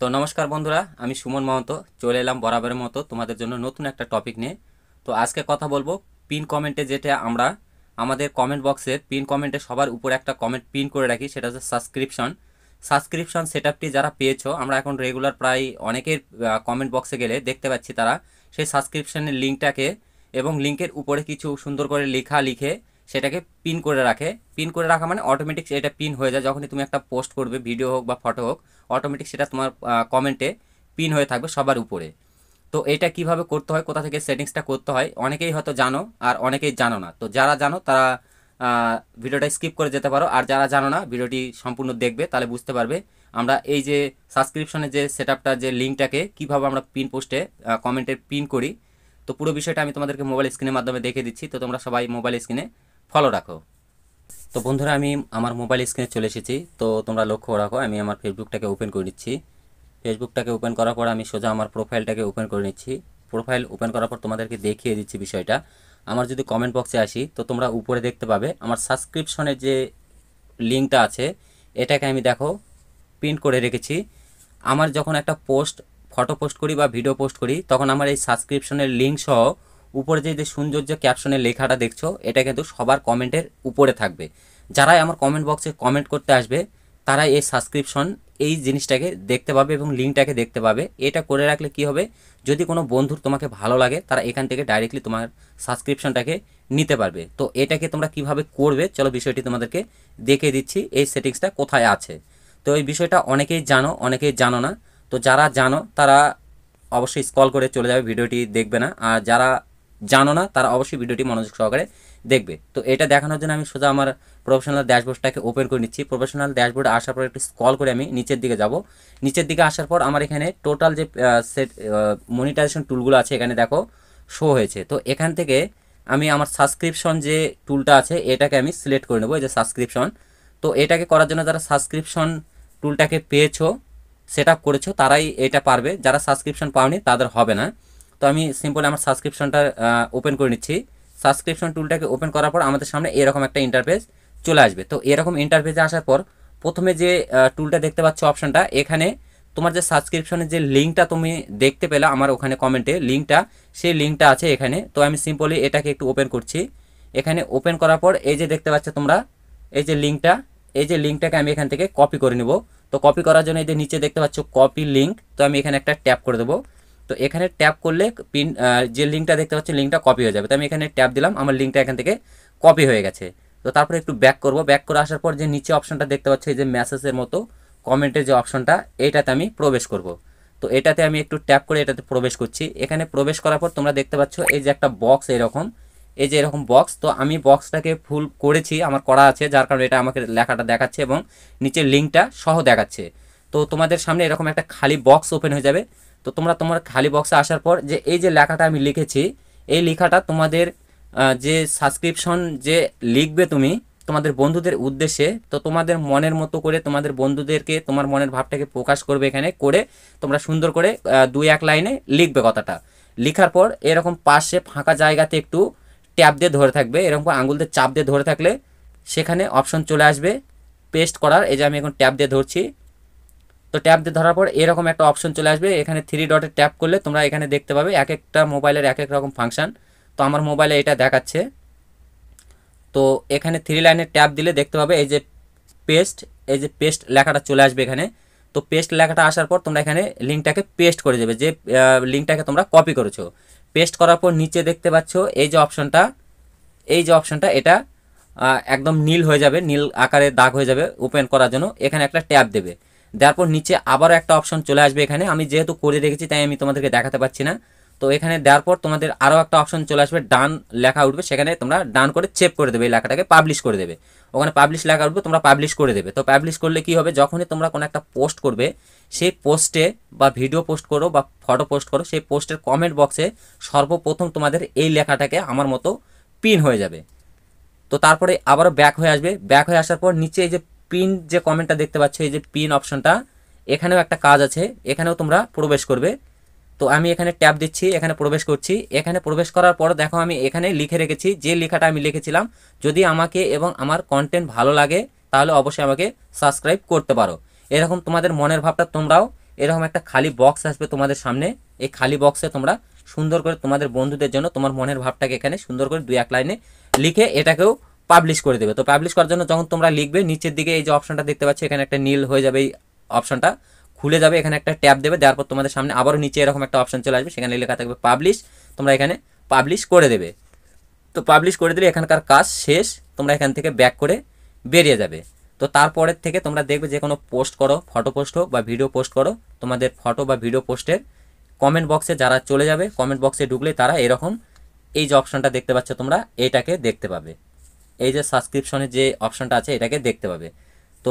তো নমস্কার বন্ধুরা, আমি সুমন মাহাতো চলে এলাম বরাবরের মতো তোমাদের জন্য নতুন একটা টপিক নিয়ে। তো আজকে কথা বলবো পিন কমেন্টে, যেটা আমরা আমাদের কমেন্ট বক্সের পিন কমেন্টে সবার উপরে একটা কমেন্ট পিন করে রাখি, সেটা হচ্ছে সাবস্ক্রিপশন সেটআপটি যারা পেয়েছো। আমরা এখন রেগুলার প্রায় অনেকের কমেন্ট বক্সে গেলে দেখতে পাচ্ছি তারা সেই সাবস্ক্রিপশনের লিঙ্কটাকে এবং লিঙ্কের উপরে কিছু সুন্দর করে লেখা লিখে সেটাকে পিন করে রাখে। পিন করে রাখা মানে অটোমেটিক এটা পিন হয়ে যায়। যখনই তুমি একটা পোস্ট করবে, ভিডিও হোক বা ফটো হোক, অটোমেটিক সেটা তোমার কমেন্টে পিন হয়ে থাকবে সবার উপরে। তো এটা কিভাবে করতে হয়, কোথা থেকে সেটিংসটা করতে হয়, অনেকেই হয়তো জানো আর অনেকেই জানো না। তো যারা জানো তারা ভিডিওটা স্কিপ করে যেতে পারো, আর যারা জানো না ভিডিওটি সম্পূর্ণ দেখবে, তাহলে বুঝতে পারবে আমরা এই যে সাবস্ক্রিপশনের যে সেটআপটা, যে লিঙ্কটাকে কিভাবে আমরা পিন পোস্টে কমেন্টে পিন করি। তো পুরো বিষয়টা আমি তোমাদেরকে মোবাইল স্ক্রিনের মাধ্যমে দেখে দিচ্ছি। তো তোমরা সবাই মোবাইল স্ক্রিনে ফলো রাখো। তো বন্ধুরা, আমি আমার মোবাইল স্ক্রিনে চলে এসেছি। তো তোমরা লক্ষ্য রাখো, আমি আমার ফেসবুকটাকে ওপেন করে নিচ্ছি। ফেসবুকটাকে ওপেন করার পর আমি সোজা আমার প্রোফাইলটাকে ওপেন করে নিচ্ছি। প্রোফাইল ওপেন করার পর তোমাদেরকে দেখিয়ে দিচ্ছি বিষয়টা। আমার যদি কমেন্ট বক্সে আসি, তো তোমরা উপরে দেখতে পাবে আমার সাবস্ক্রিপশনের যে লিঙ্কটা আছে, এটাকে আমি দেখো প্রিন্ট করে রেখেছি। আমার যখন একটা ফটো পোস্ট করি বা ভিডিও পোস্ট করি, তখন আমার এই সাবস্ক্রিপশনের লিঙ্ক সহ উপরে যে সুন্দর যে ক্যাপশনের লেখাটা দেখছো, এটা কিন্তু সবার কমেন্টের উপরে থাকবে। যারাই আমার কমেন্ট বক্সে কমেন্ট করতে আসবে, তারাই এই সাবস্ক্রিপশন এই জিনিসটাকে দেখতে পাবে এবং লিঙ্কটাকে দেখতে পাবে। এটা করে রাখলে কি হবে, যদি কোনো বন্ধুর তোমাকে ভালো লাগে, তারা এখান থেকে ডাইরেক্টলি তোমার সাবস্ক্রিপশনটাকে নিতে পারবে। তো এটাকে তোমরা কিভাবে করবে, চলো বিষয়টি তোমাদেরকে দেখিয়ে দিচ্ছি এই সেটিংসটা কোথায় আছে। তো এই বিষয়টা অনেকেই জানো, অনেকেই জানো না। তো যারা জানো তারা অবশ্যই স্ক্রল করে চলে যাবে, ভিডিওটি দেখবে না। আর যারা জানো না তারা অবশ্যই ভিডিওটি মনোযোগ সহকারে দেখবে। তো এটা দেখানোর জন্য আমি সোজা আমার প্রফেশনাল ড্যাশবোর্ডটাকে ওপেন করে নিচ্ছি। প্রফেশনাল ড্যাশবোর্ডে আসার পর একটু স্ক্রল করে আমি নিচের দিকে যাব। নিচের দিকে আসার পর আমার এখানে টোটাল যে সেট মনিটাইজেশন টুলগুলো আছে এখানে দেখো শো হয়েছে। তো এখান থেকে আমি আমার সাবস্ক্রিপশন যে টুলটা আছে এটাকে আমি সিলেক্ট করে নেবো, এই যে সাবস্ক্রিপশন। তো এটাকে করার জন্য যারা সাবস্ক্রিপশন টুলটাকে পেয়েছো, সেট আপ করেছো, তারাই এটা পারবে। যারা সাবস্ক্রিপশন পাওনি তাদের হবে না। তো আমি সিম্পলি আমার সাবস্ক্রিপশনটা ওপেন করে নিচ্ছি। সাবস্ক্রিপশন টুলটাকে ওপেন করার পর আমাদের সামনে এরকম একটা ইন্টারফেস চলে আসবে। তো এরকম ইন্টারফেসে আসার পর প্রথমে যে টুলটা দেখতে পাচ্ছ অপশনটা, এখানে তোমার যে সাবস্ক্রিপশনের যে লিঙ্কটা তুমি দেখতে পেলে আমার ওখানে কমেন্টে লিঙ্কটা, সেই লিঙ্কটা আছে এখানে। তো আমি সিম্পলি এটাকে একটু ওপেন করছি। এখানে ওপেন করার পর এই যে দেখতে পাচ্ছ তোমরা, এই যে লিঙ্কটা, এই যে লিঙ্কটাকে আমি এখান থেকে কপি করে নিব। তো কপি করার জন্য এই যে নিচে দেখতে পাচ্ছ কপি লিঙ্ক, তো আমি এখানে একটা ট্যাপ করে দেবো। তো এখানে ট্যাপ করলে পিন যে লিঙ্কটা দেখতে পাচ্ছি লিঙ্কটা কপি হয়ে যাবে। তো আমি এখানে ট্যাপ দিলাম, আমার লিঙ্কটা এখান থেকে কপি হয়ে গেছে। তো তারপরে একটু ব্যাক করব। ব্যাক করে আসার পর যে নিচে অপশনটা দেখতে পাচ্ছি, এই যে মেসেজের মতো কমেন্টের যে অপশনটা, এইটাতে আমি প্রবেশ করব। তো এটাতে আমি একটু ট্যাপ করে এটাতে প্রবেশ করছি। এখানে প্রবেশ করার পর তোমরা দেখতে পাচ্ছ এই যে একটা বক্স এরকম, এই যে এরকম বক্স। তো আমি বক্সটাকে ফুল করেছি, আমার করা আছে, যার কারণে এটা আমাকে লেখাটা দেখাচ্ছে এবং নিচের লিঙ্কটা সহ দেখাচ্ছে। তো তোমাদের সামনে এরকম একটা খালি বক্স ওপেন হয়ে যাবে। তো তোমরা তোমার খালি বক্সে আসার পর যে এই যে লেখাটা আমি লিখেছি, এই লেখাটা তোমাদের যে সাবস্ক্রিপশন যে লিখবে তুমি তোমাদের বন্ধুদের উদ্দেশ্যে, তো তোমাদের মনের মতো করে তোমাদের বন্ধুদেরকে তোমার মনের ভাবটাকে প্রকাশ করবে এখানে করে। তোমরা সুন্দর করে দুই এক লাইনে লিখবে কথাটা। লিখার পর এরকম পাশে ফাঁকা জায়গাতে একটু ট্যাপ দিয়ে ধরে থাকবে, এরকম আঙুল দিয়ে চাপ দিয়ে ধরে থাকলে সেখানে অপশন চলে আসবে পেস্ট করার। এই যে আমি এখন ট্যাপ দিয়ে ধরছি। তো ট্যাপ দিয়ে ধরার পর এরকম একটা অপশন চলে আসবে। এখানে থ্রি ডটে ট্যাপ করলে তোমরা এখানে দেখতে পাবে এক একটা মোবাইলের এক এক রকম ফাংশন। তো আমার মোবাইলে এটা দেখাচ্ছে। তো এখানে থ্রি লাইনে ট্যাপ দিলে দেখতে পাবে এই যে পেস্ট, এই যে পেস্ট লেখাটা চলে আসবে এখানে। তো পেস্ট লেখাটা আসার পর তোমরা এখানে লিঙ্কটাকে পেস্ট করে দেবে, যে লিঙ্কটাকে তোমরা কপি করেছো। পেস্ট করার পর নিচে দেখতে পাচ্ছ এই যে অপশনটা, এই যে অপশনটা, এটা একদম নীল হয়ে যাবে, নীল আকারে দাগ হয়ে যাবে। ওপেন করার জন্য এখানে একটা ট্যাপ দেবে। দেওয়ার পর নিচে আবারও একটা অপশন চলে আসবে এখানে। আমি যেহেতু করে রেখেছি তাই আমি তোমাদেরকে দেখাতে পাচ্ছি না। তো এখানে দেওয়ার পর তোমাদের আরও একটা অপশন চলে আসবে, ডান লেখা উঠবে, সেখানে তোমরা ডান করে চেপ করে দেবে, এই লেখাটাকে পাবলিশ করে দেবে। ওখানে পাবলিশ লেখা উঠবে, তোমরা পাবলিশ করে দেবে। তো পাবলিশ করলে কি হবে, যখনই তোমরা কোনো একটা পোস্ট করবে, সেই পোস্টে বা ভিডিও পোস্ট করো বা ফটো পোস্ট করো, সেই পোস্টের কমেন্ট বক্সে সর্বপ্রথম তোমাদের এই লেখাটাকে আমার মতো পিন হয়ে যাবে। তো তারপরে আবারও ব্যাক হয়ে আসবে। ব্যাক হয়ে আসার পর নিচে এই যে পিন যে কমেন্টটা দেখতে পাচ্ছ, এই যে পিন অপশনটা, এখানেও একটা কাজ আছে, এখানেও তোমরা প্রবেশ করবে। তো আমি এখানে ট্যাপ দিচ্ছি, এখানে প্রবেশ করছি। এখানে প্রবেশ করার পর দেখো আমি এখানে লিখে রেখেছি, যে লেখাটা আমি লিখেছিলাম, যদি আমাকে এবং আমার কন্টেন্ট ভালো লাগে তাহলে অবশ্যই আমাকে সাবস্ক্রাইব করতে পারো। এরকম তোমাদের মনের ভাবটা তোমরাও এরকম একটা খালি বক্স আসবে তোমাদের সামনে। এই খালি বক্সে তোমরা সুন্দর করে তোমাদের বন্ধুদের জন্য তোমার মনের ভাবটাকে এখানে সুন্দর করে 2-1 লাইনে লিখে এটাকেও পাবলিশ করে দেবে। তো পাবলিশ করার জন্য যখন তোমরা লিখবে, নিচের দিকে এই যে অপশনটা দেখতে পাচ্ছ, এখানে একটা নীল হয়ে যাবে, এই অপশনটা খুলে যাবে, এখানে একটা ট্যাব দেবে, দেওয়ার পর তোমাদের সামনে আবারও নিচে এরকম একটা অপশন চলে আসবে, সেখানে লেখা থাকবে পাবলিশ। তোমরা এখানে পাবলিশ করে দেবে। তো পাবলিশ করে দিলে এখানকার কাজ শেষ, তোমরা এখান থেকে ব্যাক করে বেরিয়ে যাবে। তো তারপরের থেকে তোমরা দেখবে যে কোনো পোস্ট করো, ফটো পোস্ট হোক বা ভিডিও পোস্ট করো, তোমাদের ফটো বা ভিডিও পোস্টের কমেন্ট বক্সে যারা চলে যাবে, কমেন্ট বক্সে ঢুকলে তারা এরকম এই যে অপশনটা দেখতে পাচ্ছ তোমরা, এইটাকে দেখতে পাবে। এই যে সাবস্ক্রিপশনের যে অপশনটা আছে এটাকে দেখতে পাবে। তো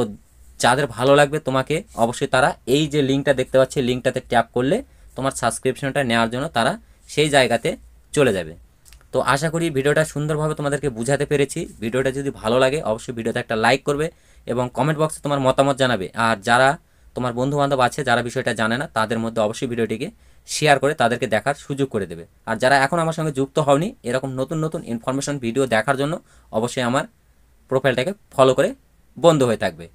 যাদের ভালো লাগবে তোমাকে, অবশ্যই তারা এই যে লিঙ্কটা দেখতে পাচ্ছে, লিঙ্কটাতে ট্যাপ করলে তোমার সাবস্ক্রিপশনটা নেওয়ার জন্য তারা সেই জায়গাতে চলে যাবে। তো আশা করি ভিডিওটা সুন্দরভাবে তোমাদেরকে বুঝাতে পেরেছি। ভিডিওটা যদি ভালো লাগে অবশ্যই ভিডিওতে একটা লাইক করবে এবং কমেন্ট বক্সে তোমার মতামত জানাবে। আর যারা তোমার বন্ধুবান্ধব আছে যারা বিষয়টা জানে না, তাদের মধ্যে অবশ্যই ভিডিওটিকে শেয়ার করে তাদেরকে দেখার সুযোগ করে দেবে। আর যারা এখন আমার সঙ্গে যুক্ত হওনি, এরকম নতুন নতুন ইনফরমেশন ভিডিও দেখার জন্য অবশ্যই আমার প্রোফাইলটাকে ফলো করে বন্ধু হয়ে থাকবে।